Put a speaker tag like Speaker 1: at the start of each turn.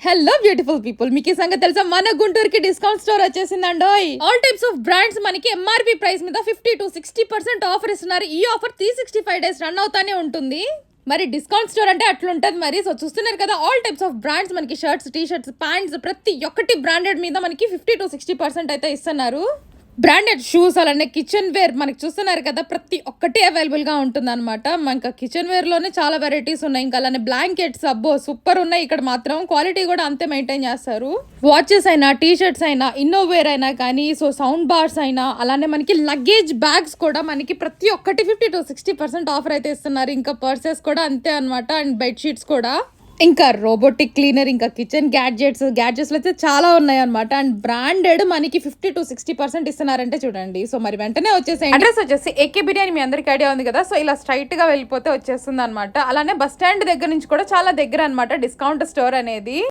Speaker 1: Hello beautiful people, మీకు ఈ సంగతి తెలుసా? మన గుంటూరుకి డిస్కౌంట్ స్టోర్ వచ్చేసిందండోయ్. ఆల్ టైప్స్ ఆఫ్ బ్రాండ్స్ మనకి ఎంఆర్పీ ప్రైస్ మీద 50 to 60% ఆఫర్ ఇస్తున్నారు. ఈ ఆఫర్ 365 డేస్ రన్ అవుతానే ఉంటుంది. మరి డిస్కౌంట్ స్టోర్ అంటే అట్లుంటది మరి. సో చూస్తున్నారు కదా, ఆల్ టైప్స్ ఆఫ్ బ్రాండ్స్ మనకి షర్ట్స్, టీ షర్ట్స్, ప్యాంట్స్ ప్రతి ఒక్కటి బ్రాండెడ్ మీద మనకి 50 to 60% అయితే ఇస్తున్నారు. బ్రాండెడ్ షూస్ అలానే కిచెన్ వేర్ మనకి చూస్తున్నారు కదా, ప్రతి ఒక్కటి అవైలబుల్ గా ఉంటుంది అనమాట. మనకి కిచెన్ వేర్ లోనే చాలా వెరైటీస్ ఉన్నాయి. ఇంకా అలానే బ్లాంకెట్స్ అబ్బో సూపర్ ఉన్నాయి. ఇక్కడ మాత్రం క్వాలిటీ కూడా అంతే మెయింటైన్ చేస్తారు. వాచెస్ అయినా, టీ షర్ట్స్ అయినా, ఇన్నోవేర్ అయినా కానీ, సో సౌండ్ బార్స్ అయినా, అలానే మనకి లగేజ్ బ్యాగ్స్ కూడా మనకి ప్రతి ఒక్కటి 50 to 60% ఆఫర్ అయితే ఇస్తున్నారు. ఇంకా పర్సెస్ కూడా అంతే అనమాట. అండ్ బెడ్ షీట్స్ కూడా, ఇంకా రోబోటిక్ క్లీనర్, ఇంకా కిచెన్ గ్యాడ్జెట్స్ అయితే చాలా ఉన్నాయి అనమాట. అండ్ బ్రాండెడ్ మనకి 50 to 60% ఇస్తున్నారంటే చూడండి. సో మరి వెంటనే వచ్చేసేయండి. అడ్రస్ వచ్చేసి ఏకే బిర్యానీ, మీ అందరికి ఐడియా ఉంది కదా. సో ఇలా స్ట్రైట్ గా వెళ్ళిపోతే వచ్చేస్తుంది అనమాట. అలానే బస్ స్టాండ్ దగ్గర నుంచి కూడా చాలా దగ్గర అనమాట డిస్కౌంట్ స్టోర్ అనేది.